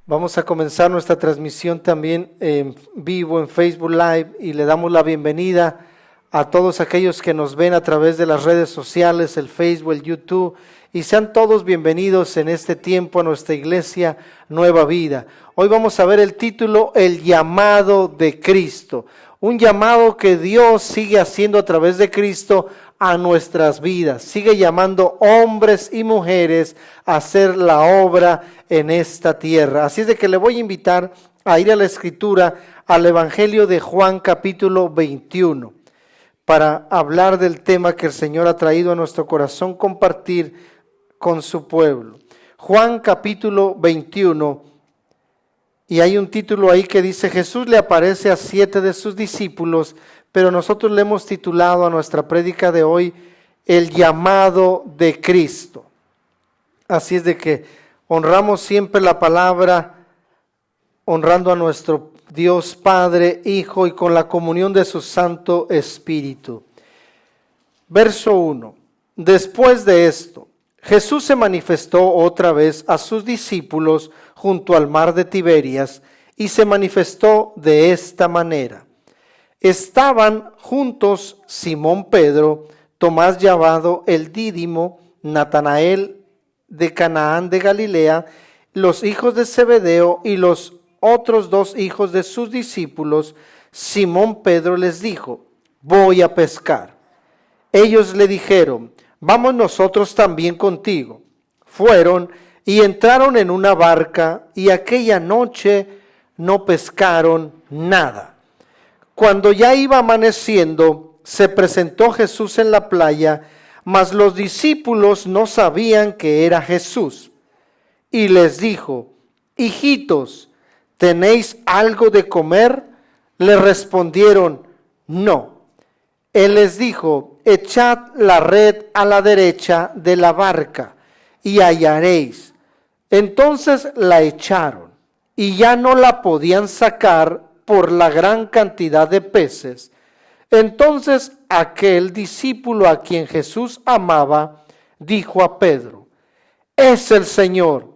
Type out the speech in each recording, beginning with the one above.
Vamos a comenzar nuestra transmisión también en vivo en Facebook Live y le damos la bienvenida a todos aquellos que nos ven a través de las redes sociales, el Facebook, el YouTube, y sean todos bienvenidos en este tiempo a nuestra iglesia Nueva Vida. Hoy vamos a ver el título, El llamado de Cristo, un llamado que Dios sigue haciendo a través de Cristo a nuestras vidas, sigue llamando hombres y mujeres a hacer la obra en esta tierra. Así es de que le voy a invitar a ir a la Escritura, al Evangelio de Juan capítulo 21, para hablar del tema que el Señor ha traído a nuestro corazón compartir con su pueblo. Juan capítulo 21, y hay un título ahí que dice: Jesús le aparece a 7 de sus discípulos, pero nosotros le hemos titulado a nuestra prédica de hoy, El llamado de Cristo. Así es de que honramos siempre la palabra, honrando a nuestro Dios Padre, Hijo y con la comunión de su Santo Espíritu. Verso 1. Después de esto, Jesús se manifestó otra vez a sus discípulos junto al mar de Tiberias y se manifestó de esta manera. Estaban juntos Simón Pedro, Tomás llamado el Dídimo, Natanael de Canaán de Galilea, los hijos de Zebedeo y los otros 2 hijos de sus discípulos. Simón Pedro les dijo: voy a pescar. Ellos le dijeron: vamos nosotros también contigo. Fueron y entraron en una barca y aquella noche no pescaron nada. Cuando ya iba amaneciendo, se presentó Jesús en la playa, mas los discípulos no sabían que era Jesús. Y les dijo: hijitos, ¿tenéis algo de comer? Le respondieron: no. Él les dijo: echad la red a la derecha de la barca y hallaréis. Entonces la echaron y ya no la podían sacar por la gran cantidad de peces. Entonces aquel discípulo a quien Jesús amaba dijo a Pedro: es el Señor.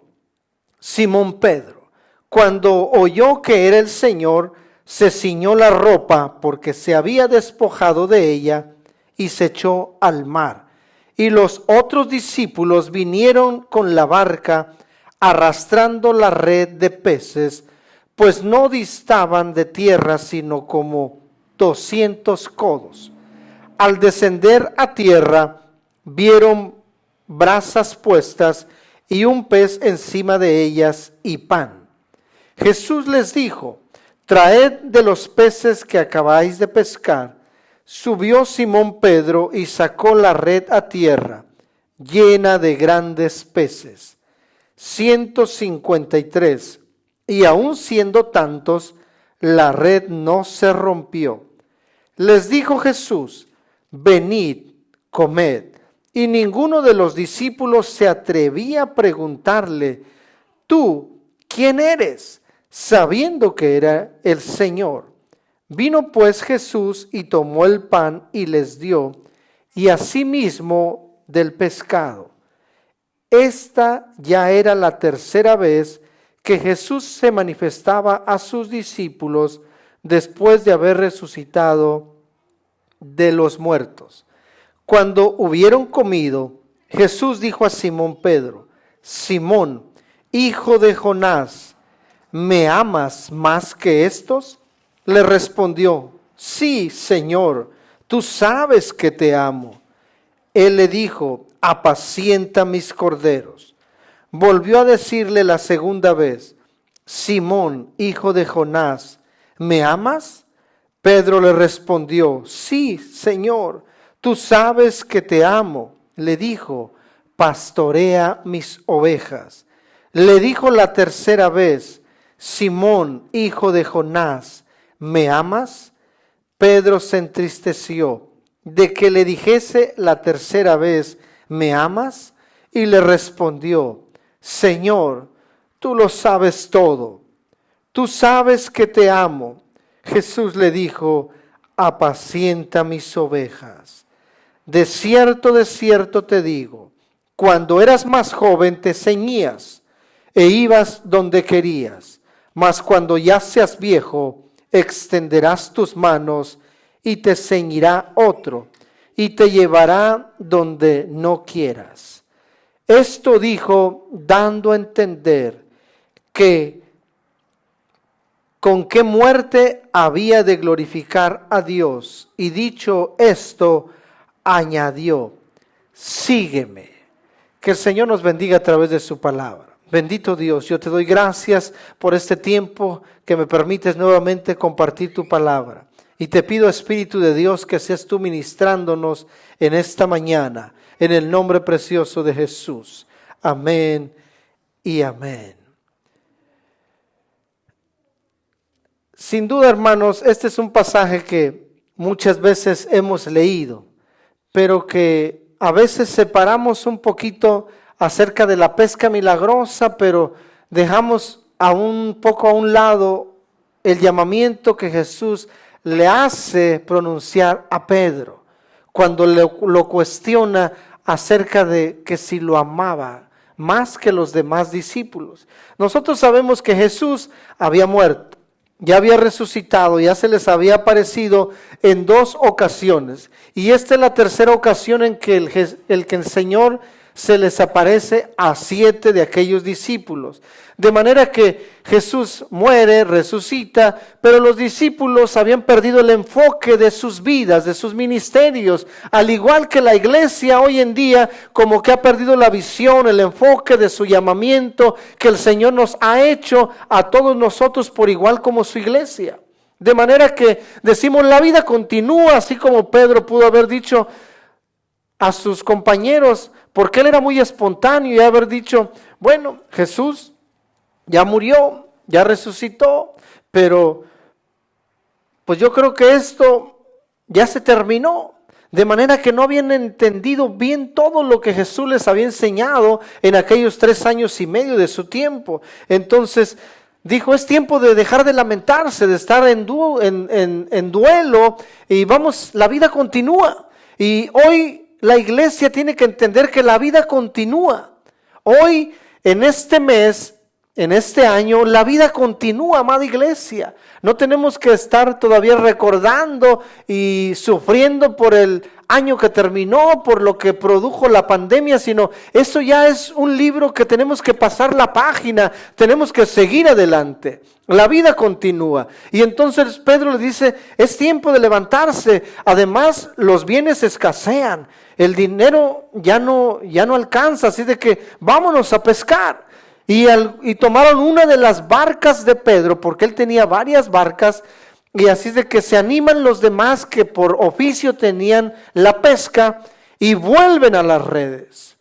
Simón Pedro, cuando oyó que era el Señor, se ciñó la ropa porque se había despojado de ella y se echó al mar. Y los otros discípulos vinieron con la barca arrastrando la red de peces, pues no distaban de tierra sino como 200 codos. Al descender a tierra, vieron brasas puestas y un pez encima de ellas y pan. Jesús les dijo: traed de los peces que acabáis de pescar. Subió Simón Pedro y sacó la red a tierra, llena de grandes peces, 153. Y aun siendo tantos, la red no se rompió. Les dijo Jesús: venid, comed. Y ninguno de los discípulos se atrevía a preguntarle: ¿tú quién eres?, sabiendo que era el Señor. Vino pues Jesús y tomó el pan y les dio, y asimismo del pescado. Esta ya era la tercera vez que Jesús se manifestaba a sus discípulos después de haber resucitado de los muertos. Cuando hubieron comido, Jesús dijo a Simón Pedro: Simón, hijo de Jonás, ¿me amas más que estos? Le respondió: sí, Señor, tú sabes que te amo. Él le dijo: apacienta mis corderos. Volvió a decirle la segunda vez: Simón, hijo de Jonás, ¿me amas? Pedro le respondió: sí, Señor, tú sabes que te amo. Le dijo: pastorea mis ovejas. Le dijo la tercera vez: Simón, hijo de Jonás, ¿me amas? Pedro se entristeció de que le dijese la tercera vez: ¿me amas? Y le respondió: Señor, tú lo sabes todo. Tú sabes que te amo. Jesús le dijo: apacienta mis ovejas. De cierto te digo, cuando eras más joven te ceñías e ibas donde querías. Mas cuando ya seas viejo, extenderás tus manos y te ceñirá otro y te llevará donde no quieras. Esto dijo, dando a entender que con qué muerte había de glorificar a Dios. Y dicho esto, añadió, sígueme. Que el Señor nos bendiga a través de su palabra. Bendito Dios, yo te doy gracias por este tiempo que me permites nuevamente compartir tu palabra. Y te pido, Espíritu de Dios, que seas tú ministrándonos en esta mañana, en el nombre precioso de Jesús. Amén y amén. Sin duda, hermanos, este es un pasaje que muchas veces hemos leído, pero que a veces separamos un poquito acerca de la pesca milagrosa, pero dejamos un poco a un lado el llamamiento que Jesús le hace pronunciar a Pedro cuando lo cuestiona acerca de que si lo amaba más que los demás discípulos. Nosotros sabemos que Jesús había muerto, ya había resucitado, ya se les había aparecido en 2 ocasiones. Y esta es la tercera ocasión en que el Señor se les aparece a 7 de aquellos discípulos. De manera que Jesús muere, resucita, pero los discípulos habían perdido el enfoque de sus vidas, de sus ministerios, al igual que la iglesia hoy en día, como que ha perdido la visión, el enfoque de su llamamiento que el Señor nos ha hecho a todos nosotros por igual como su iglesia. De manera que decimos, la vida continúa, así como Pedro pudo haber dicho a sus compañeros, porque él era muy espontáneo y haber dicho, bueno, Jesús ya murió, ya resucitó, pero pues yo creo que esto ya se terminó. De manera que no habían entendido bien todo lo que Jesús les había enseñado en aquellos 3 años y medio de su tiempo. Entonces dijo, es tiempo de dejar de lamentarse, de estar en duelo, y vamos, la vida continúa. Y hoy la iglesia tiene que entender que la vida continúa. Hoy, en este mes, en este año, la vida continúa, amada iglesia. No tenemos que estar todavía recordando y sufriendo por el año que terminó, por lo que produjo la pandemia, sino eso ya es un libro que tenemos que pasar la página, tenemos que seguir adelante. La vida continúa. Y entonces Pedro le dice, es tiempo de levantarse. Además, los bienes escasean. El dinero ya no alcanza, así de que vámonos a pescar. Y tomaron una de las barcas de Pedro, porque él tenía varias barcas, y así de que se animan los demás que por oficio tenían la pesca y vuelven a las redes.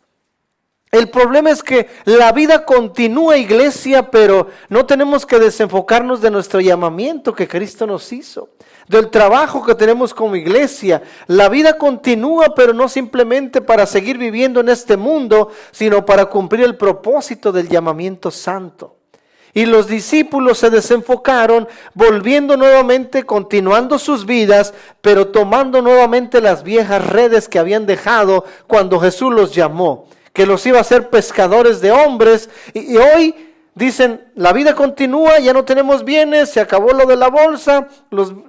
El problema es que la vida continúa, iglesia, pero no tenemos que desenfocarnos de nuestro llamamiento que Cristo nos hizo, del trabajo que tenemos como iglesia. La vida continúa, pero no simplemente para seguir viviendo en este mundo, sino para cumplir el propósito del llamamiento santo. Y los discípulos se desenfocaron, volviendo nuevamente, continuando sus vidas, pero tomando nuevamente las viejas redes que habían dejado cuando Jesús los llamó, que los iba a hacer pescadores de hombres. Y hoy dicen, la vida continúa, ya no tenemos bienes, se acabó lo de la bolsa,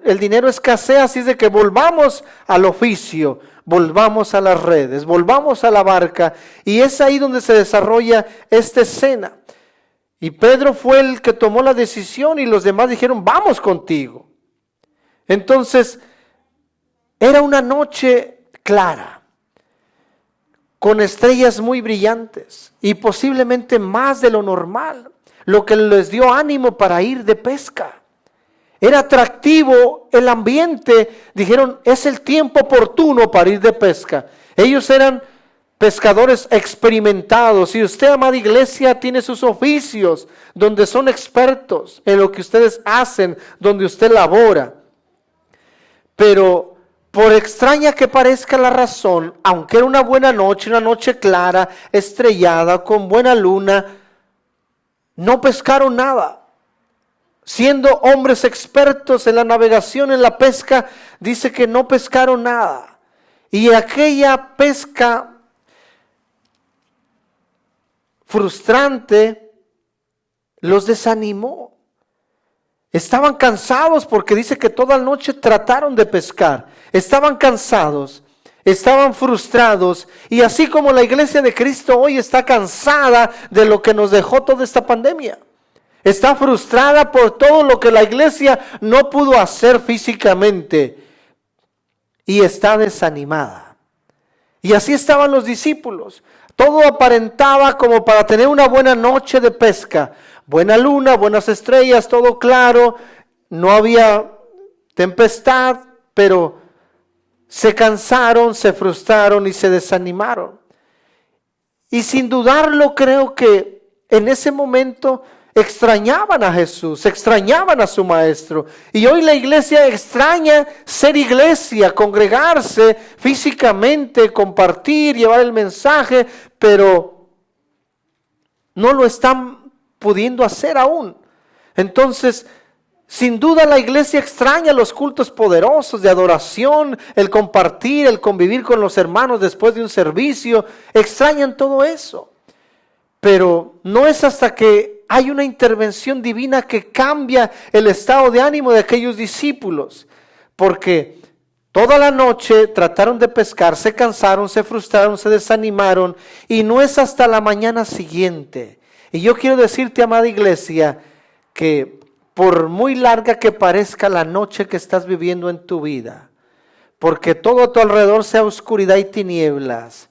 el dinero escasea, así es de que volvamos al oficio, volvamos a las redes, volvamos a la barca. Y es ahí donde se desarrolla esta escena. Y Pedro fue el que tomó la decisión y los demás dijeron, vamos contigo. Entonces, era una noche clara, con estrellas muy brillantes y posiblemente más de lo normal, lo que les dio ánimo para ir de pesca. Era atractivo el ambiente, dijeron, es el tiempo oportuno para ir de pesca. Ellos eran pescadores experimentados, y usted, amada iglesia, tiene sus oficios donde son expertos en lo que ustedes hacen, donde usted labora. Pero por extraña que parezca la razón, aunque era una buena noche, una noche clara, estrellada, con buena luna, no pescaron nada. Siendo hombres expertos en la navegación, en la pesca, dice que no pescaron nada. Y aquella pesca frustrante los desanimó. Estaban cansados porque dice que toda la noche trataron de pescar. Estaban cansados, estaban frustrados, y así como la iglesia de Cristo hoy está cansada de lo que nos dejó toda esta pandemia. Está frustrada por todo lo que la iglesia no pudo hacer físicamente y está desanimada. Y así estaban los discípulos. Todo aparentaba como para tener una buena noche de pesca. Buena luna, buenas estrellas, todo claro. No había tempestad, pero se cansaron, se frustraron y se desanimaron. Y sin dudarlo, creo que en ese momento extrañaban a Jesús, extrañaban a su maestro. Y hoy la iglesia extraña ser iglesia, congregarse físicamente, compartir, llevar el mensaje, pero no lo están pudiendo hacer aún. Entonces, sin duda la iglesia extraña los cultos poderosos de adoración, el compartir, el convivir con los hermanos después de un servicio. Extrañan todo eso. Pero no es hasta que hay una intervención divina que cambia el estado de ánimo de aquellos discípulos. Porque toda la noche trataron de pescar, se cansaron, se frustraron, se desanimaron. Y no es hasta la mañana siguiente. Y yo quiero decirte, amada iglesia, que por muy larga que parezca la noche que estás viviendo en tu vida, porque todo a tu alrededor sea oscuridad y tinieblas,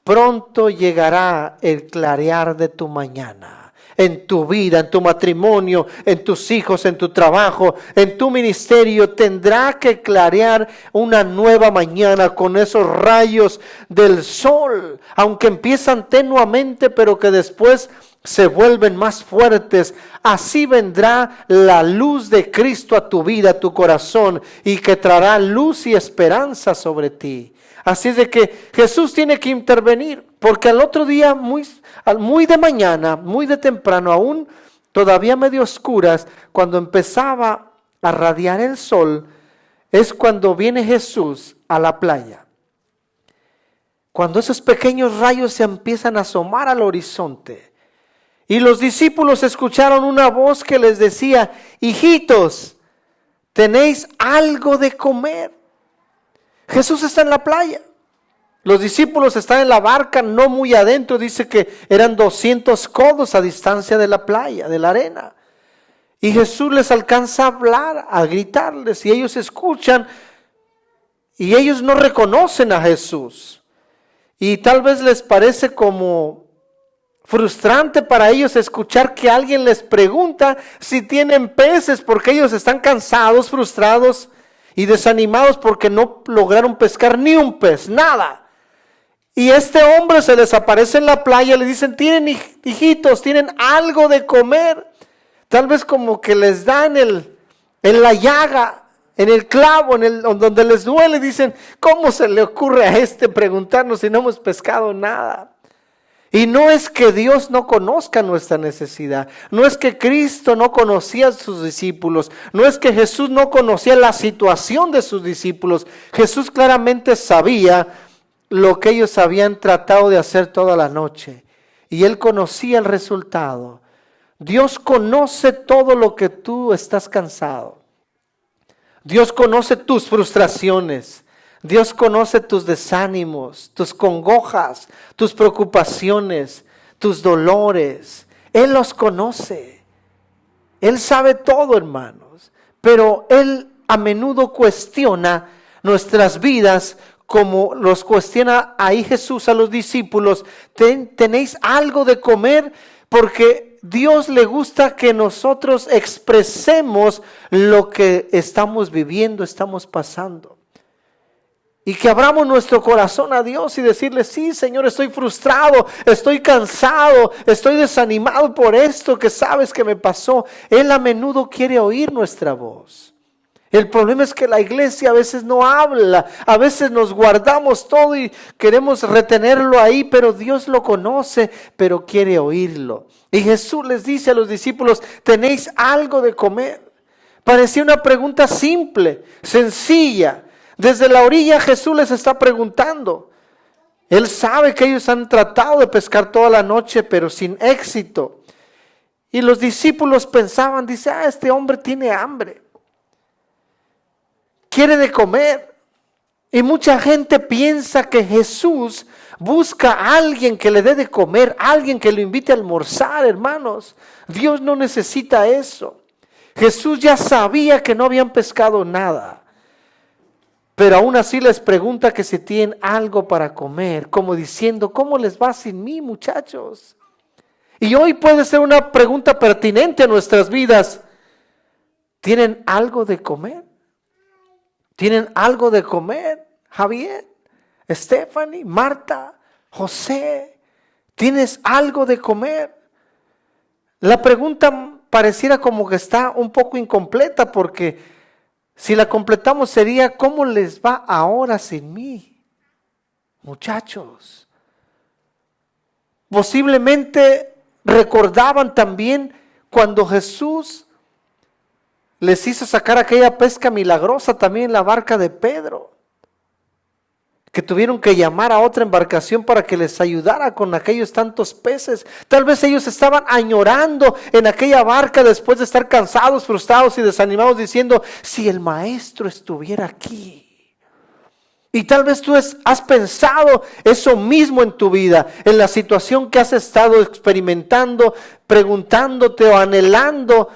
pronto llegará el clarear de tu mañana. En tu vida, en tu matrimonio, en tus hijos, en tu trabajo, en tu ministerio, tendrá que clarear una nueva mañana con esos rayos del sol, aunque empiezan tenuamente, pero que después se vuelven más fuertes. Así vendrá la luz de Cristo a tu vida, a tu corazón, y que traerá luz y esperanza sobre ti. Así es de que Jesús tiene que intervenir, porque al otro día, muy de mañana, muy de temprano, aún todavía medio oscuras, cuando empezaba a radiar el sol, es cuando viene Jesús a la playa. Cuando esos pequeños rayos se empiezan a asomar al horizonte. Y los discípulos escucharon una voz que les decía: hijitos, ¿tenéis algo de comer? Jesús está en la playa. Los discípulos están en la barca, no muy adentro. Dice que eran 200 codos a distancia de la playa, de la arena. Y Jesús les alcanza a hablar, a gritarles. Y ellos escuchan. Y ellos no reconocen a Jesús. Y tal vez les parece como frustrante para ellos escuchar que alguien les pregunta si tienen peces, porque ellos están cansados, frustrados y desanimados porque no lograron pescar ni un pez, nada. Y este hombre se les aparece en la playa, le dicen: tienen hijitos, tienen algo de comer. Tal vez como que les dan en la llaga, en el clavo, donde les duele. Dicen: ¿cómo se le ocurre a este preguntarnos si no hemos pescado nada? Y no es que Dios no conozca nuestra necesidad, no es que Cristo no conocía a sus discípulos, no es que Jesús no conocía la situación de sus discípulos. Jesús claramente sabía lo que ellos habían tratado de hacer toda la noche y Él conocía el resultado. Dios conoce todo lo que tú estás cansado. Dios conoce tus frustraciones. Dios conoce tus desánimos, tus congojas, tus preocupaciones, tus dolores. Él los conoce. Él sabe todo, hermanos. Pero Él a menudo cuestiona nuestras vidas como los cuestiona ahí Jesús a los discípulos. ¿Tenéis algo de comer? Porque Dios le gusta que nosotros expresemos lo que estamos viviendo, estamos pasando. Y que abramos nuestro corazón a Dios y decirle: sí, Señor, estoy frustrado, estoy cansado, estoy desanimado por esto que sabes que me pasó. Él a menudo quiere oír nuestra voz. El problema es que la iglesia a veces no habla, a veces nos guardamos todo y queremos retenerlo ahí, pero Dios lo conoce, pero quiere oírlo. Y Jesús les dice a los discípulos: ¿tenéis algo de comer? Parecía una pregunta simple, sencilla. Desde la orilla Jesús les está preguntando. Él sabe que ellos han tratado de pescar toda la noche, pero sin éxito. Y los discípulos pensaban, dice, este hombre tiene hambre, quiere de comer. Y mucha gente piensa que Jesús busca a alguien que le dé de comer, alguien que lo invite a almorzar, hermanos. Dios no necesita eso. Jesús ya sabía que no habían pescado nada, pero aún así les pregunta que si tienen algo para comer, como diciendo, ¿cómo les va sin mí, muchachos? Y hoy puede ser una pregunta pertinente a nuestras vidas. ¿Tienen algo de comer? ¿Tienen algo de comer? Javier, Stephanie, Marta, José, ¿tienes algo de comer? La pregunta pareciera como que está un poco incompleta, porque si la completamos sería, ¿cómo les va ahora sin mí? Muchachos, posiblemente recordaban también cuando Jesús les hizo sacar aquella pesca milagrosa también en la barca de Pedro, que tuvieron que llamar a otra embarcación para que les ayudara con aquellos tantos peces. Tal vez ellos estaban añorando en aquella barca después de estar cansados, frustrados y desanimados, diciendo, si el maestro estuviera aquí. Y tal vez tú has pensado eso mismo en tu vida, en la situación que has estado experimentando, preguntándote o anhelando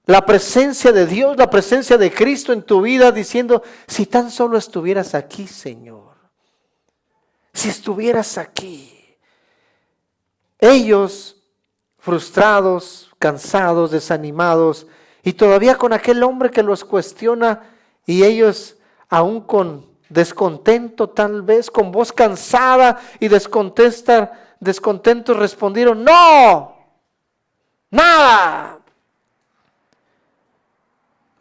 la presencia de Dios, la presencia de Cristo en tu vida, diciendo, si tan solo estuvieras aquí, Señor. Si estuvieras aquí. Ellos, frustrados, cansados, desanimados, y todavía con aquel hombre que los cuestiona, y ellos aún con descontento, tal vez con voz cansada y descontentos respondieron, no, nada.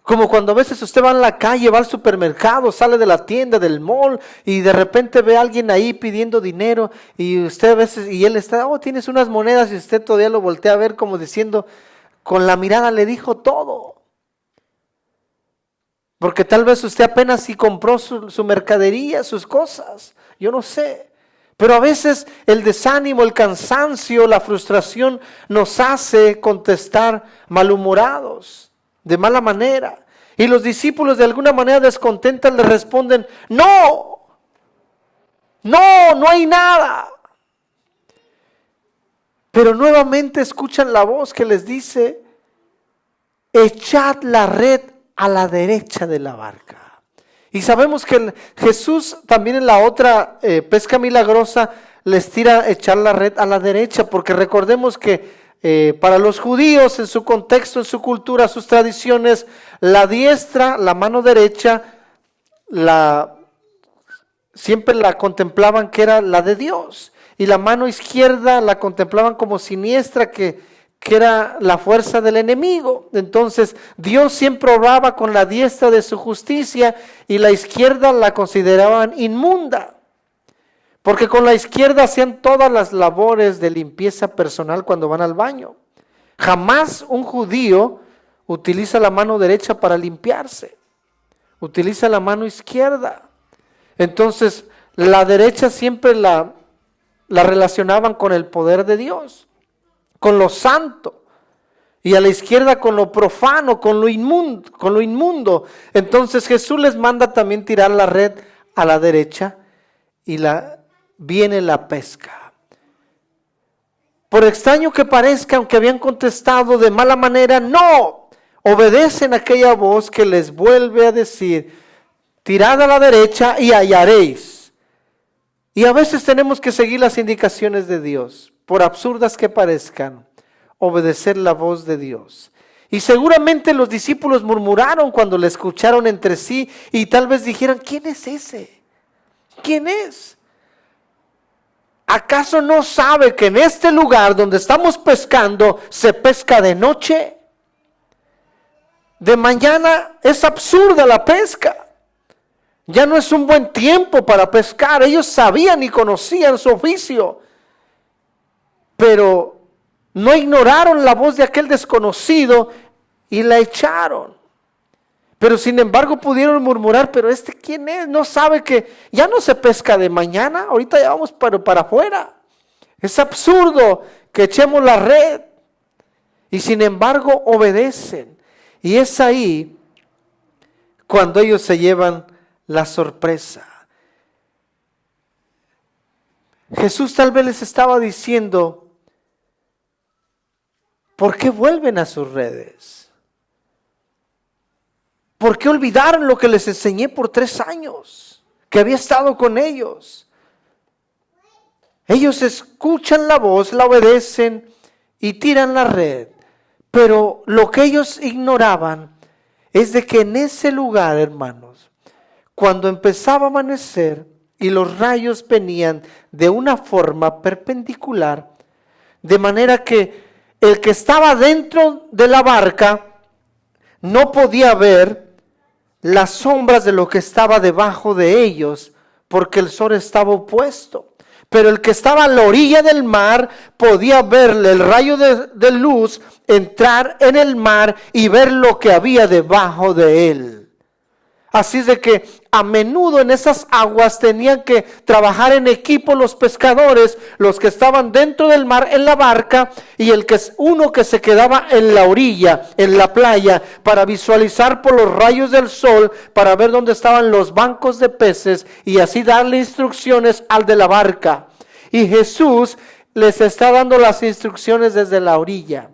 Como cuando a veces usted va en la calle, va al supermercado, sale de la tienda, del mall, y de repente ve a alguien ahí pidiendo dinero, y usted a veces, y él está, tienes unas monedas, y usted todavía lo voltea a ver como diciendo, con la mirada le dijo todo. Porque tal vez usted apenas si compró su mercadería, sus cosas, yo no sé. Pero a veces el desánimo, el cansancio, la frustración nos hace contestar malhumorados, de mala manera. Y los discípulos de alguna manera descontentos le responden, no hay nada. Pero nuevamente escuchan la voz que les dice, echad la red a la derecha de la barca. Y sabemos que Jesús también en la otra pesca milagrosa les tira echar la red a la derecha, porque recordemos que para los judíos, en su contexto, en su cultura, sus tradiciones, la diestra, la mano derecha, siempre la contemplaban que era la de Dios, y la mano izquierda la contemplaban como siniestra, que era la fuerza del enemigo. Entonces Dios siempre obraba con la diestra de su justicia, y la izquierda la consideraban inmunda. Porque con la izquierda hacían todas las labores de limpieza personal cuando van al baño. Jamás un judío utiliza la mano derecha para limpiarse. Utiliza la mano izquierda. Entonces, la derecha siempre la relacionaban con el poder de Dios, con lo santo. Y a la izquierda con lo profano, con lo inmundo. Entonces Jesús les manda también tirar la red a la derecha, y viene la pesca. Por extraño que parezca, aunque habían contestado de mala manera, no, obedecen aquella voz que les vuelve a decir, tirad a la derecha y hallaréis. Y a veces tenemos que seguir las indicaciones de Dios, por absurdas que parezcan, obedecer la voz de Dios. Y seguramente los discípulos murmuraron cuando le escucharon entre sí, y tal vez dijeran, ¿quién es ese? ¿Quién es? ¿Acaso no sabe que en este lugar donde estamos pescando se pesca de noche? De mañana es absurda la pesca. Ya no es un buen tiempo para pescar. Ellos sabían y conocían su oficio, pero no ignoraron la voz de aquel desconocido y la echaron. Pero sin embargo pudieron murmurar, pero ¿quién es? No sabe que ya no se pesca de mañana, ahorita ya vamos para afuera. Es absurdo que echemos la red. Y sin embargo obedecen. Y es ahí cuando ellos se llevan la sorpresa. Jesús tal vez les estaba diciendo, ¿por qué vuelven a sus redes? ¿Por qué olvidaron lo que les enseñé por 3 años? Que había estado con ellos. Ellos escuchan la voz, la obedecen y tiran la red. Pero lo que ellos ignoraban es de que en ese lugar, hermanos, cuando empezaba a amanecer y los rayos venían de una forma perpendicular, de manera que el que estaba dentro de la barca no podía ver las sombras de lo que estaba debajo de ellos, porque el sol estaba opuesto. Pero el que estaba a la orilla del mar podía ver el rayo de luz entrar en el mar y ver lo que había debajo de él. Así es de que a menudo en esas aguas tenían que trabajar en equipo los pescadores, los que estaban dentro del mar en la barca y uno que se quedaba en la orilla, en la playa, para visualizar por los rayos del sol, para ver dónde estaban los bancos de peces y así darle instrucciones al de la barca. Y Jesús les está dando las instrucciones desde la orilla.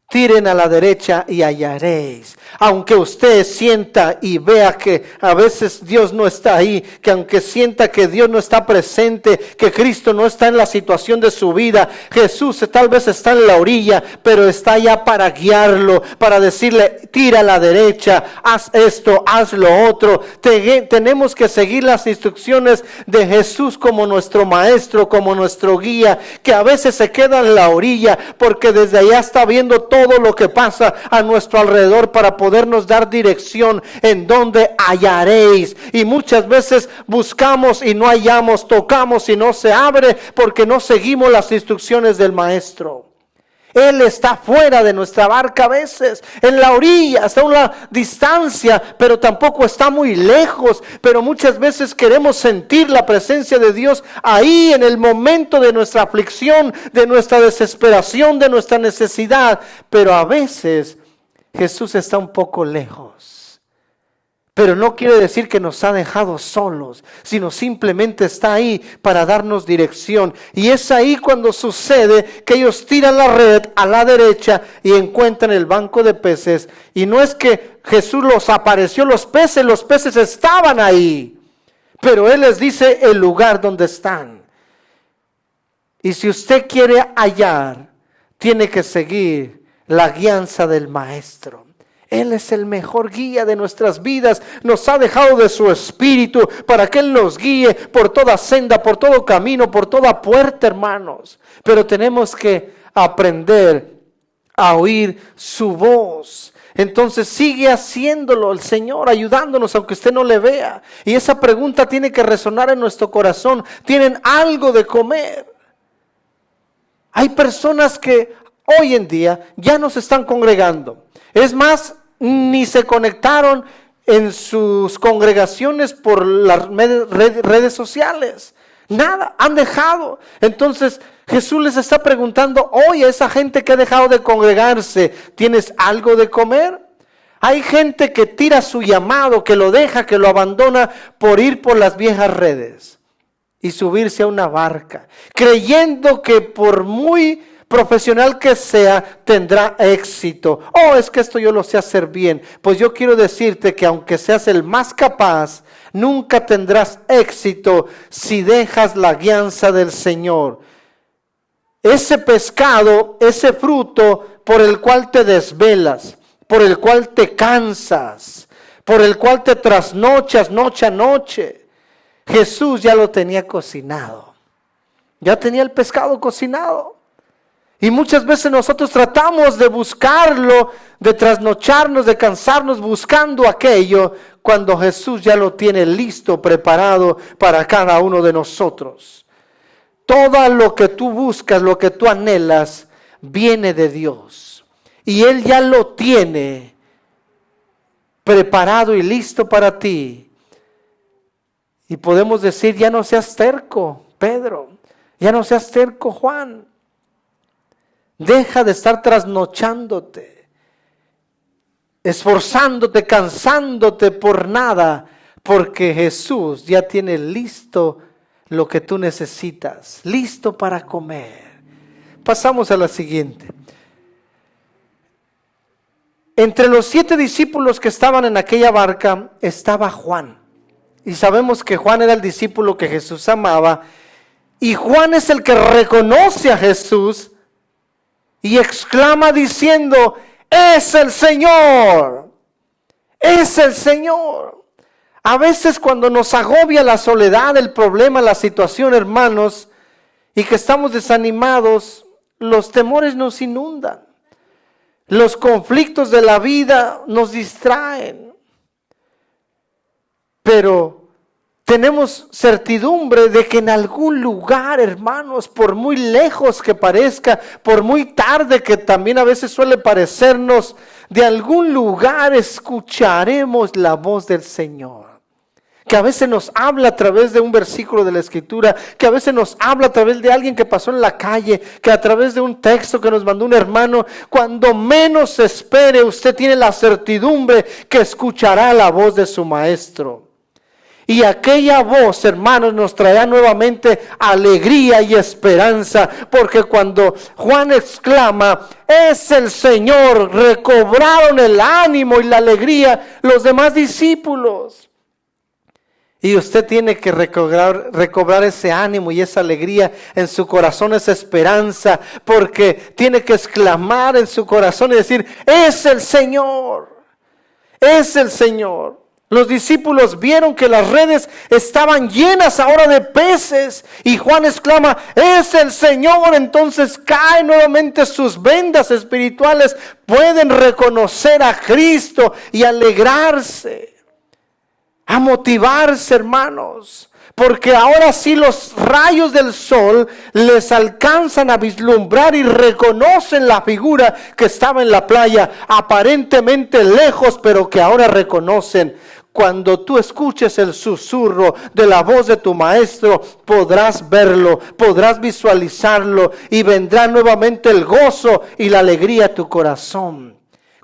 Tiren a la derecha y hallaréis. Aunque usted sienta y vea que a veces Dios no está ahí, que aunque sienta que Dios no está presente, que Cristo no está en la situación de su vida, Jesús tal vez está en la orilla, pero está allá para guiarlo, para decirle, tira a la derecha, haz esto, haz lo otro. Tenemos que seguir las instrucciones de Jesús como nuestro maestro, como nuestro guía, que a veces se queda en la orilla porque desde allá está viendo todo lo que pasa a nuestro alrededor para podernos dar dirección en donde hallaréis. Y muchas veces buscamos y no hallamos, tocamos y no se abre porque no seguimos las instrucciones del maestro. Él está fuera de nuestra barca a veces, en la orilla, está a una distancia, pero tampoco está muy lejos. Pero muchas veces queremos sentir la presencia de Dios ahí en el momento de nuestra aflicción, de nuestra desesperación, de nuestra necesidad. Pero a veces Jesús está un poco lejos. Pero no quiere decir que nos ha dejado solos, sino simplemente está ahí para darnos dirección. Y es ahí cuando sucede que ellos tiran la red a la derecha y encuentran el banco de peces. Y no es que Jesús los apareció los peces estaban ahí. Pero Él les dice el lugar donde están. Y si usted quiere hallar, tiene que seguir la guianza del Maestro. Él es el mejor guía de nuestras vidas. Nos ha dejado de su espíritu para que Él nos guíe por toda senda, por todo camino, por toda puerta, hermanos. Pero tenemos que aprender a oír su voz. Entonces sigue haciéndolo el Señor, ayudándonos aunque usted no le vea. Y esa pregunta tiene que resonar en nuestro corazón. ¿Tienen algo de comer? Hay personas que hoy en día ya no se están congregando. Es más, ni se conectaron en sus congregaciones por las redes sociales. Nada, han dejado. Entonces Jesús les está preguntando hoy a esa gente que ha dejado de congregarse, ¿tienes algo de comer? Hay gente que tira su llamado, que lo deja, que lo abandona por ir por las viejas redes y subirse a una barca, creyendo que por muy profesional que sea, tendrá éxito. Oh, es que esto yo lo sé hacer bien. Pues yo quiero decirte que aunque seas el más capaz, nunca tendrás éxito si dejas la guianza del Señor. Ese pescado, ese fruto por el cual te desvelas, por el cual te cansas, por el cual te trasnochas noche a noche, Jesús ya lo tenía cocinado. Ya tenía el pescado cocinado. Y muchas veces nosotros tratamos de buscarlo, de trasnocharnos, de cansarnos buscando aquello, cuando Jesús ya lo tiene listo, preparado para cada uno de nosotros. Todo lo que tú buscas, lo que tú anhelas, viene de Dios. Y Él ya lo tiene preparado y listo para ti. Y podemos decir, ya no seas terco, Pedro, ya no seas terco, Juan. Deja de estar trasnochándote, esforzándote, cansándote por nada, porque Jesús ya tiene listo lo que tú necesitas, listo para comer. Pasamos a la siguiente. Entre los 7 discípulos que estaban en aquella barca estaba Juan. Y sabemos que Juan era el discípulo que Jesús amaba. Y Juan es el que reconoce a Jesús y exclama diciendo: ¡es el Señor! ¡Es el Señor! A veces cuando nos agobia la soledad, el problema, la situación, hermanos, y que estamos desanimados, los temores nos inundan. Los conflictos de la vida nos distraen. Pero tenemos certidumbre de que en algún lugar, hermanos, por muy lejos que parezca, por muy tarde que también a veces suele parecernos, de algún lugar escucharemos la voz del Señor. Que a veces nos habla a través de un versículo de la Escritura, que a veces nos habla a través de alguien que pasó en la calle, que a través de un texto que nos mandó un hermano. Cuando menos se espere, usted tiene la certidumbre que escuchará la voz de su Maestro. Y aquella voz, hermanos, nos traerá nuevamente alegría y esperanza, porque cuando Juan exclama: es el Señor, recobraron el ánimo y la alegría los demás discípulos. Y usted tiene que recobrar ese ánimo y esa alegría en su corazón, esa esperanza, porque tiene que exclamar en su corazón y decir: es el Señor, es el Señor. Los discípulos vieron que las redes estaban llenas ahora de peces y Juan exclama: es el Señor. Entonces caen nuevamente sus vendas espirituales, pueden reconocer a Cristo y alegrarse. A motivarse, hermanos, porque ahora sí los rayos del sol les alcanzan a vislumbrar y reconocen la figura que estaba en la playa, aparentemente lejos, pero que ahora reconocen. Cuando tú escuches el susurro de la voz de tu Maestro, podrás verlo, podrás visualizarlo y vendrá nuevamente el gozo y la alegría a tu corazón.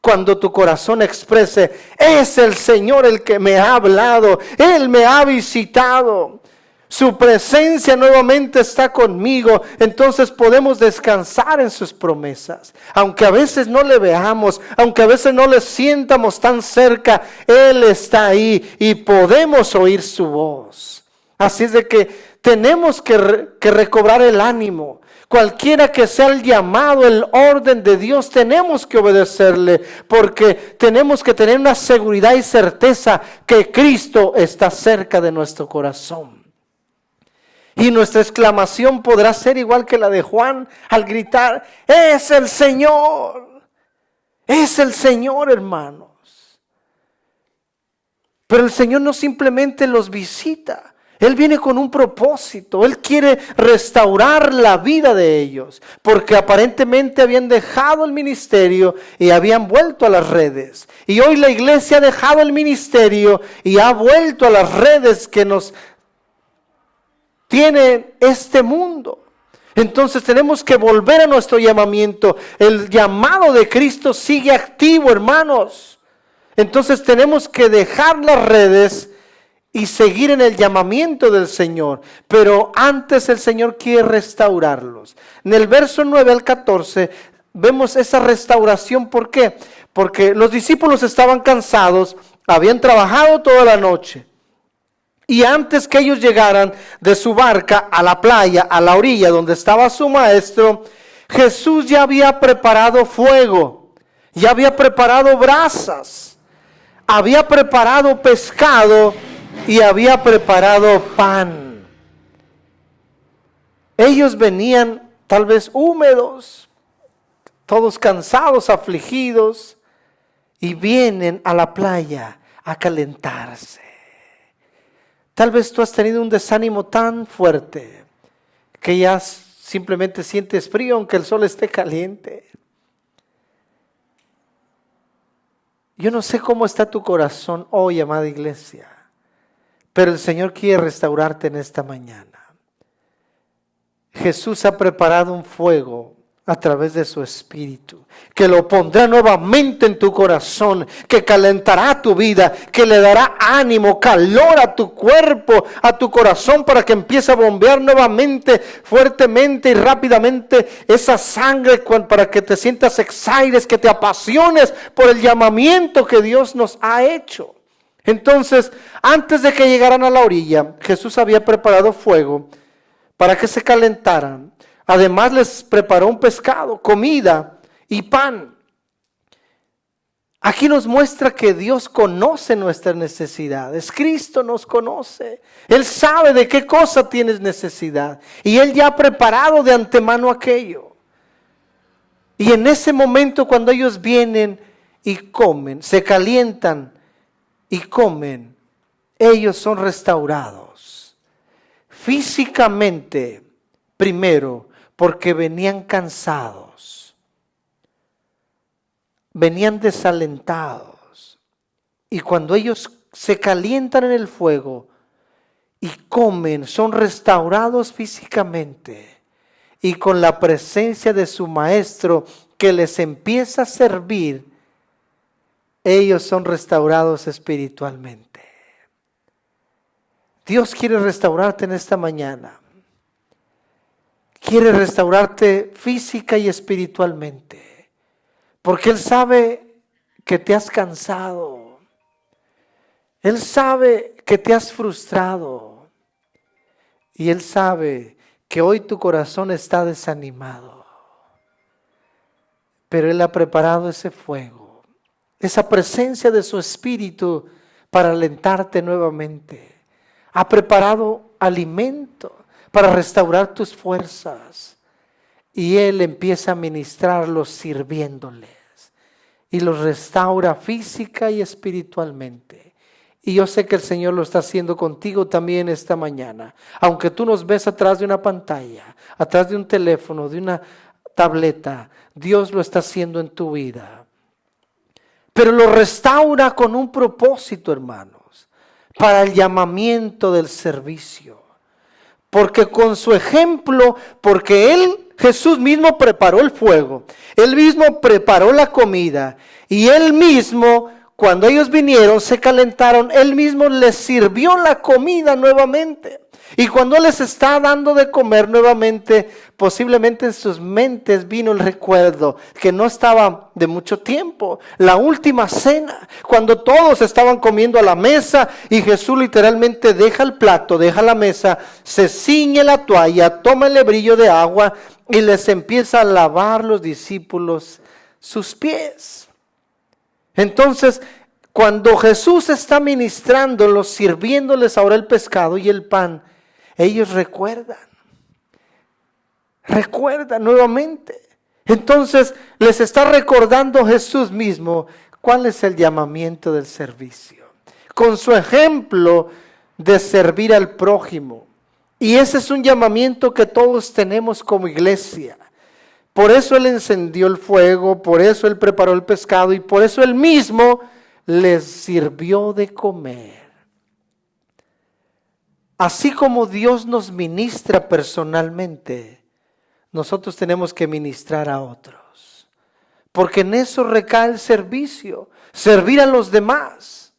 Cuando tu corazón exprese: es el Señor el que me ha hablado, Él me ha visitado, su presencia nuevamente está conmigo, entonces podemos descansar en sus promesas. Aunque a veces no le veamos, aunque a veces no le sientamos tan cerca, Él está ahí y podemos oír su voz. Así es de que tenemos que recobrar el ánimo. Cualquiera que sea el llamado, el orden de Dios, tenemos que obedecerle, porque tenemos que tener una seguridad y certeza que Cristo está cerca de nuestro corazón. Y nuestra exclamación podrá ser igual que la de Juan al gritar: es el Señor, es el Señor, hermanos. Pero el Señor no simplemente los visita. Él viene con un propósito. Él quiere restaurar la vida de ellos, porque aparentemente habían dejado el ministerio y habían vuelto a las redes. Y hoy la iglesia ha dejado el ministerio y ha vuelto a las redes que nos tiene este mundo. Entonces tenemos que volver a nuestro llamamiento. El llamado de Cristo sigue activo, hermanos. Entonces tenemos que dejar las redes y seguir en el llamamiento del Señor. Pero antes el Señor quiere restaurarlos. En el verso 9 al 14 vemos esa restauración. ¿Por qué? Porque los discípulos estaban cansados, habían trabajado toda la noche. Y antes que ellos llegaran de su barca a la playa, a la orilla donde estaba su Maestro, Jesús ya había preparado fuego, ya había preparado brasas, había preparado pescado y había preparado pan. Ellos venían tal vez húmedos, todos cansados, afligidos, y vienen a la playa a calentarse. Tal vez tú has tenido un desánimo tan fuerte que ya simplemente sientes frío aunque el sol esté caliente. Yo no sé cómo está tu corazón hoy, amada iglesia, pero el Señor quiere restaurarte en esta mañana. Jesús ha preparado un fuego, a través de su Espíritu, que lo pondrá nuevamente en tu corazón, que calentará tu vida, que le dará ánimo, calor a tu cuerpo, a tu corazón, para que empiece a bombear nuevamente, fuertemente y rápidamente esa sangre, para que te sientas excited, que te apasiones por el llamamiento que Dios nos ha hecho. Entonces, antes de que llegaran a la orilla, Jesús había preparado fuego para que se calentaran. Además les preparó un pescado, comida y pan. Aquí nos muestra que Dios conoce nuestras necesidades. Cristo nos conoce. Él sabe de qué cosa tienes necesidad. Y Él ya ha preparado de antemano aquello. Y en ese momento, cuando ellos vienen y comen, se calientan y comen, ellos son restaurados. Físicamente, primero, porque venían cansados, venían desalentados. Y cuando ellos se calientan en el fuego y comen, son restaurados físicamente. Y con la presencia de su maestro que les empieza a servir, ellos son restaurados espiritualmente. Dios quiere restaurarte en esta mañana. Quiere restaurarte física y espiritualmente, porque Él sabe que te has cansado. Él sabe que te has frustrado. Y Él sabe que hoy tu corazón está desanimado. Pero Él ha preparado ese fuego, esa presencia de su Espíritu para alentarte nuevamente. Ha preparado alimento para restaurar tus fuerzas. Y Él empieza a ministrarlos sirviéndoles. Y los restaura física y espiritualmente. Y yo sé que el Señor lo está haciendo contigo también esta mañana. Aunque tú nos ves atrás de una pantalla, atrás de un teléfono, de una tableta, Dios lo está haciendo en tu vida. Pero lo restaura con un propósito, hermanos, para el llamamiento del servicio. Porque con su ejemplo, porque Jesús mismo preparó el fuego, Él mismo preparó la comida, y Él mismo, cuando ellos vinieron, se calentaron, Él mismo les sirvió la comida nuevamente. Y cuando les está dando de comer nuevamente, posiblemente en sus mentes vino el recuerdo que no estaba de mucho tiempo. La última cena, cuando todos estaban comiendo a la mesa y Jesús literalmente deja el plato, deja la mesa, se ciñe la toalla, toma el lebrillo de agua y les empieza a lavar los discípulos sus pies. Entonces, cuando Jesús está ministrándolos, sirviéndoles ahora el pescado y el pan, ellos recuerdan nuevamente. Entonces les está recordando Jesús mismo cuál es el llamamiento del servicio. Con su ejemplo de servir al prójimo. Y ese es un llamamiento que todos tenemos como iglesia. Por eso Él encendió el fuego, por eso Él preparó el pescado y por eso Él mismo les sirvió de comer. Así como Dios nos ministra personalmente, nosotros tenemos que ministrar a otros. Porque en eso recae el servicio, servir a los demás,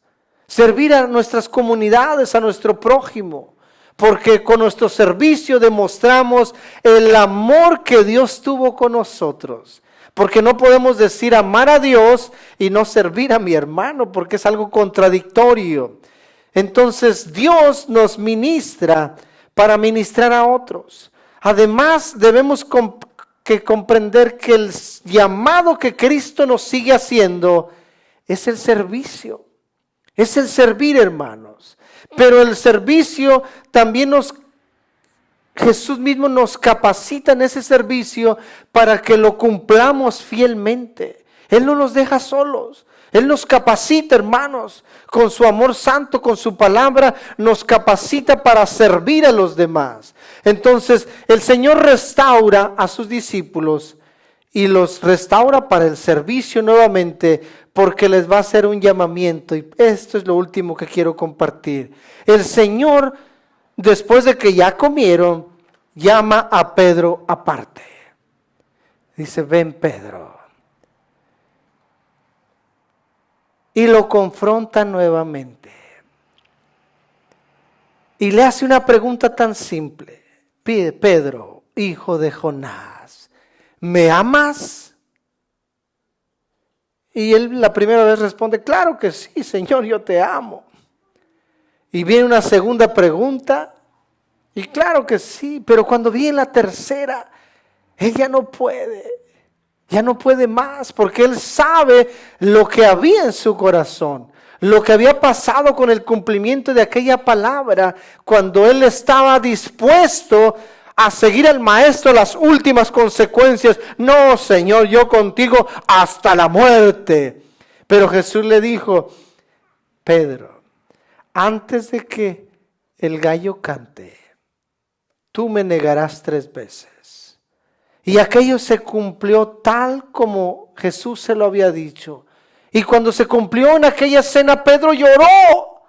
servir a nuestras comunidades, a nuestro prójimo. Porque con nuestro servicio demostramos el amor que Dios tuvo con nosotros. Porque no podemos decir amar a Dios y no servir a mi hermano, porque es algo contradictorio. Entonces Dios nos ministra para ministrar a otros. Además debemos comprender que el llamado que Cristo nos sigue haciendo es el servicio. Es el servir, hermanos. Pero el servicio también Jesús mismo nos capacita en ese servicio para que lo cumplamos fielmente. Él no nos deja solos. Él nos capacita, hermanos, con su amor santo, con su palabra, nos capacita para servir a los demás. Entonces, el Señor restaura a sus discípulos y los restaura para el servicio nuevamente, porque les va a hacer un llamamiento. Y esto es lo último que quiero compartir. El Señor, después de que ya comieron, llama a Pedro aparte. Dice, ven Pedro. Y lo confronta nuevamente. Y le hace una pregunta tan simple. Pedro, hijo de Jonás, ¿me amas? Y él la primera vez responde, claro que sí, Señor, yo te amo. Y viene una segunda pregunta, y claro que sí, pero cuando viene la tercera, él ya no puede más, porque él sabe lo que había en su corazón, lo que había pasado con el cumplimiento de aquella palabra, cuando él estaba dispuesto a seguir al maestro las últimas consecuencias. No, Señor, yo contigo hasta la muerte. Pero Jesús le dijo, Pedro, antes de que el gallo cante, tú me negarás 3 veces. Y aquello se cumplió tal como Jesús se lo había dicho. Y cuando se cumplió en aquella cena, Pedro lloró,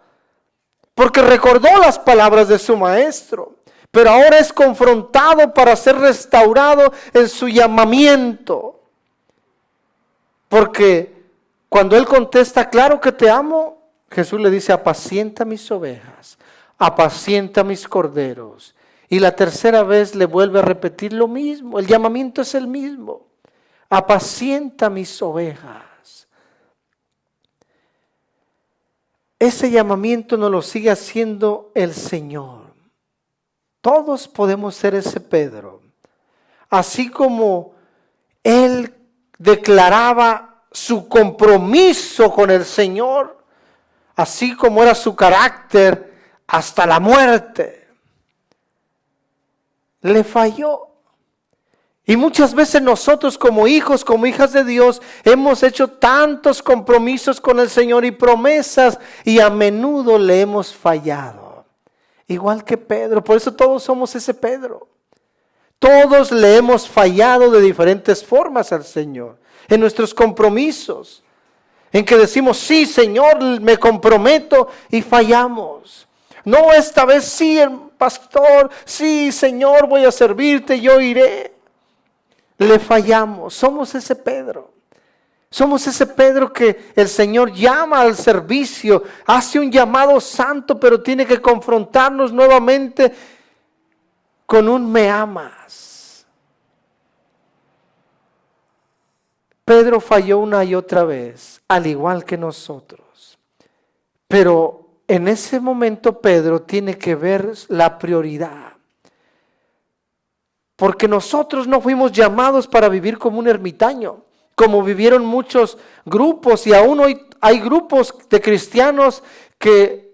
porque recordó las palabras de su maestro. Pero ahora es confrontado para ser restaurado en su llamamiento. Porque cuando él contesta, claro que te amo, Jesús le dice, apacienta mis ovejas, apacienta mis corderos. Y la tercera vez le vuelve a repetir lo mismo. El llamamiento es el mismo. Apacienta mis ovejas. Ese llamamiento nos lo sigue haciendo el Señor. Todos podemos ser ese Pedro. Así como él declaraba su compromiso con el Señor, así como era su carácter hasta la muerte, le falló. Y muchas veces nosotros como hijos, como hijas de Dios, hemos hecho tantos compromisos con el Señor y promesas, y a menudo le hemos fallado. Igual que Pedro, por eso todos somos ese Pedro. Todos le hemos fallado de diferentes formas al Señor, en nuestros compromisos, en que decimos, sí Señor, me comprometo, y fallamos. No, esta vez sí, pastor, sí Señor, voy a servirte, yo iré. Le fallamos, somos ese Pedro. Somos ese Pedro que el Señor llama al servicio, hace un llamado santo, pero tiene que confrontarnos nuevamente con un me amas. Pedro falló una y otra vez, al igual que nosotros. Pero en ese momento Pedro tiene que ver la prioridad. Porque nosotros no fuimos llamados para vivir como un ermitaño, como vivieron muchos grupos, y aún hoy hay grupos de cristianos que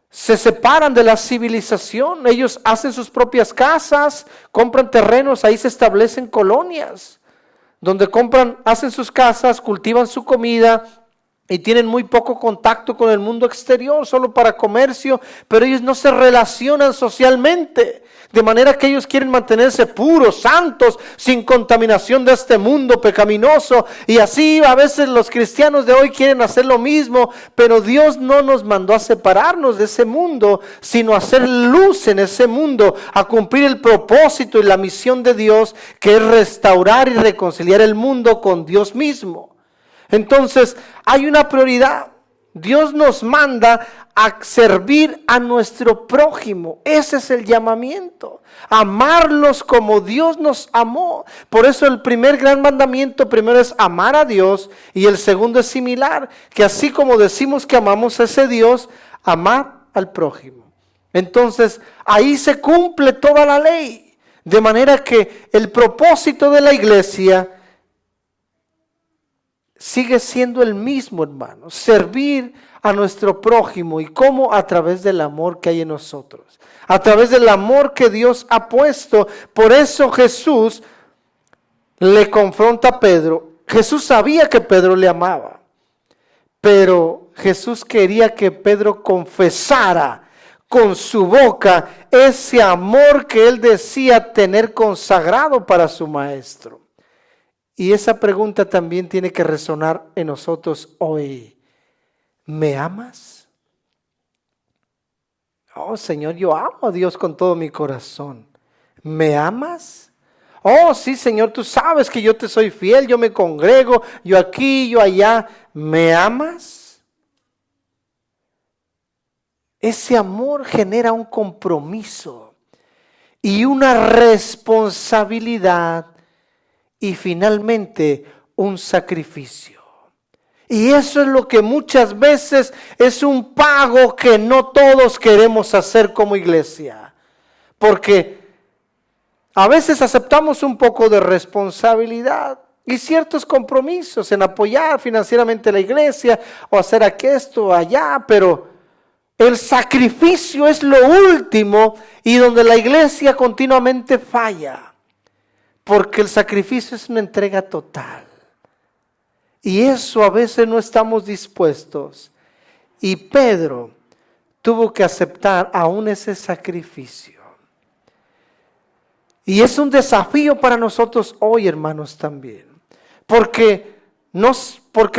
se separan de la civilización. Ellos hacen sus propias casas, compran terrenos, ahí se establecen colonias, donde hacen sus casas, cultivan su comida y tienen muy poco contacto con el mundo exterior, solo para comercio, pero ellos no se relacionan socialmente. De manera que ellos quieren mantenerse puros, santos, sin contaminación de este mundo pecaminoso. Y así a veces los cristianos de hoy quieren hacer lo mismo, pero Dios no nos mandó a separarnos de ese mundo, sino a hacer luz en ese mundo, a cumplir el propósito y la misión de Dios, que es restaurar y reconciliar el mundo con Dios mismo. Entonces, hay una prioridad. Dios nos manda a servir a nuestro prójimo. Ese es el llamamiento. Amarlos como Dios nos amó. Por eso el primer gran mandamiento primero es amar a Dios, y el segundo es similar, que así como decimos que amamos a ese Dios, amar al prójimo. Entonces ahí se cumple toda la ley. De manera que el propósito de la iglesia sigue siendo el mismo, hermano, servir a nuestro prójimo. ¿Y cómo? A través del amor que hay en nosotros, a través del amor que Dios ha puesto. Por eso Jesús le confronta a Pedro. Jesús sabía que Pedro le amaba, pero Jesús quería que Pedro confesara con su boca ese amor que él decía tener consagrado para su maestro. Y esa pregunta también tiene que resonar en nosotros hoy. ¿Me amas? Oh Señor, yo amo a Dios con todo mi corazón. ¿Me amas? Oh, sí, Señor, tú sabes que yo te soy fiel, yo me congrego, yo aquí, yo allá. ¿Me amas? Ese amor genera un compromiso y una responsabilidad y finalmente un sacrificio. Y eso es lo que muchas veces es un pago que no todos queremos hacer como iglesia. Porque a veces aceptamos un poco de responsabilidad y ciertos compromisos en apoyar financieramente a la iglesia o hacer esto o allá, pero el sacrificio es lo último y donde la iglesia continuamente falla. Porque el sacrificio es una entrega total. Y eso a veces no estamos dispuestos. Y Pedro tuvo que aceptar aún ese sacrificio. Y es un desafío para nosotros hoy, hermanos, también. Porque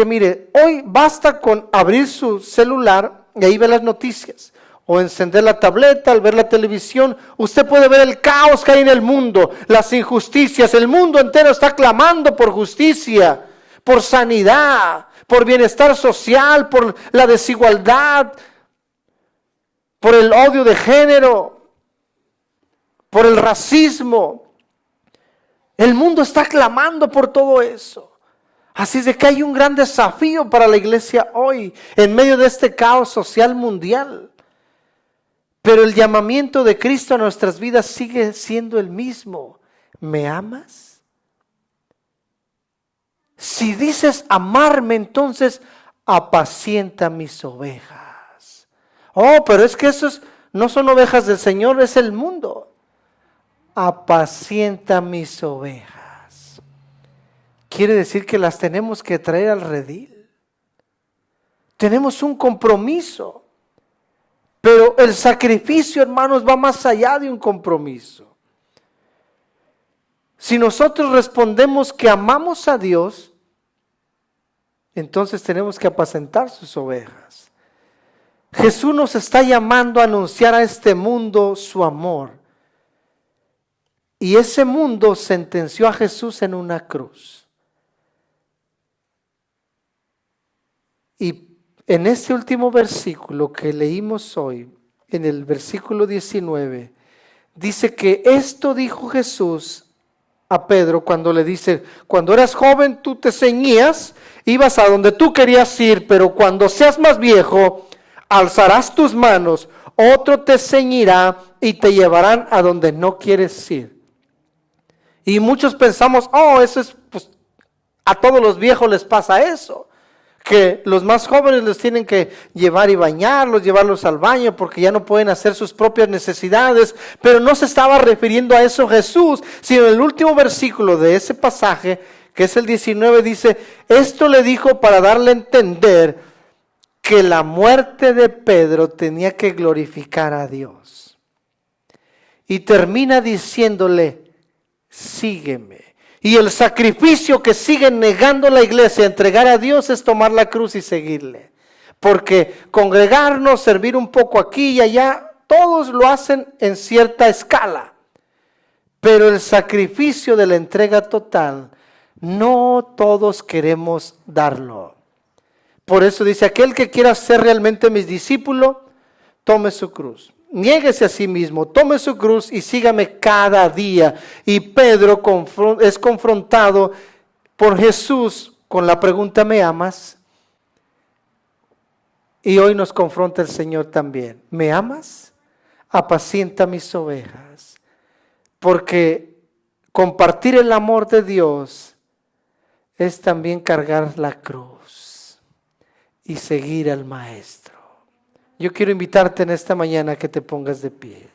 mire, hoy basta con abrir su celular y ahí ve las noticias. O encender la tableta, al ver la televisión, usted puede ver el caos que hay en el mundo, las injusticias. El mundo entero está clamando por justicia, por sanidad, por bienestar social, por la desigualdad, por el odio de género, por el racismo. El mundo está clamando por todo eso. Así es de que hay un gran desafío para la iglesia hoy, en medio de este caos social mundial. Pero el llamamiento de Cristo a nuestras vidas sigue siendo el mismo. ¿Me amas? Si dices amarme, entonces apacienta mis ovejas. Oh, pero es que esos no son ovejas del Señor, es el mundo. Apacienta mis ovejas. Quiere decir que las tenemos que traer al redil. Tenemos un compromiso. Pero el sacrificio, hermanos, va más allá de un compromiso. Si nosotros respondemos que amamos a Dios, entonces tenemos que apacentar sus ovejas. Jesús nos está llamando a anunciar a este mundo su amor. Y ese mundo sentenció a Jesús en una cruz. Y en este último versículo que leímos hoy, en el versículo 19, dice que esto dijo Jesús a Pedro cuando le dice: cuando eras joven tú te ceñías, ibas a donde tú querías ir, pero cuando seas más viejo, alzarás tus manos, otro te ceñirá y te llevarán a donde no quieres ir. Y muchos pensamos, eso es, pues, a todos los viejos les pasa eso, que los más jóvenes les tienen que llevar y bañarlos, llevarlos al baño porque ya no pueden hacer sus propias necesidades. Pero no se estaba refiriendo a eso Jesús, sino en el último versículo de ese pasaje, que es el 19, dice: esto le dijo para darle a entender que la muerte de Pedro tenía que glorificar a Dios. Y termina diciéndole: sígueme. Y el sacrificio que sigue negando la iglesia, entregar a Dios, es tomar la cruz y seguirle. Porque congregarnos, servir un poco aquí y allá, todos lo hacen en cierta escala. Pero el sacrificio de la entrega total, no todos queremos darlo. Por eso dice: aquel que quiera ser realmente mi discípulo, tome su cruz. Niéguese a sí mismo, tome su cruz y sígame cada día. Y Pedro es confrontado por Jesús con la pregunta: ¿me amas? Y hoy nos confronta el Señor también: ¿me amas? Apacienta mis ovejas. Porque compartir el amor de Dios es también cargar la cruz y seguir al Maestro. Yo quiero invitarte en esta mañana a que te pongas de pie.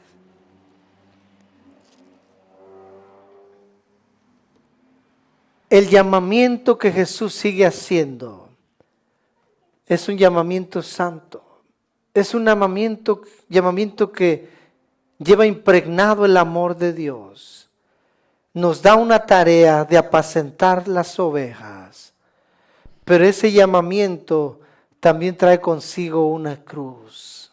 El llamamiento que Jesús sigue haciendo es un llamamiento santo. Es un llamamiento que lleva impregnado el amor de Dios. Nos da una tarea de apacentar las ovejas. Pero ese llamamiento también trae consigo una cruz.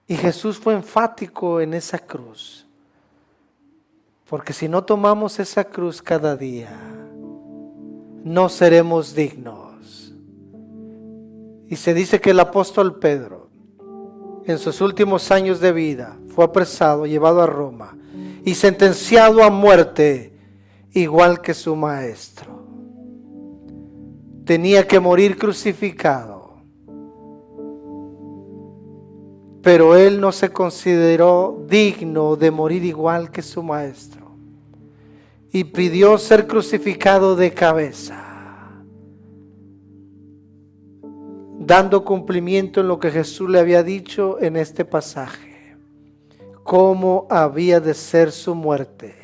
Y Jesús fue enfático en esa cruz. Porque si no tomamos esa cruz cada día, no seremos dignos. Y se dice que el apóstol Pedro, en sus últimos años de vida, fue apresado, llevado a Roma y sentenciado a muerte, igual que su maestro. Tenía que morir crucificado, pero él no se consideró digno de morir igual que su maestro y pidió ser crucificado de cabeza, dando cumplimiento en lo que Jesús le había dicho en este pasaje, cómo había de ser su muerte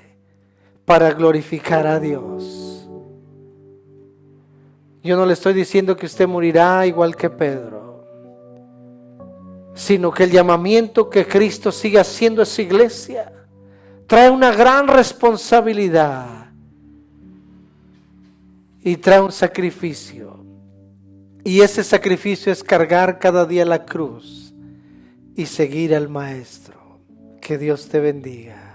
para glorificar a Dios. Yo no le estoy diciendo que usted morirá igual que Pedro, sino que el llamamiento que Cristo sigue haciendo a su iglesia trae una gran responsabilidad y trae un sacrificio. Y ese sacrificio es cargar cada día la cruz y seguir al Maestro. Que Dios te bendiga.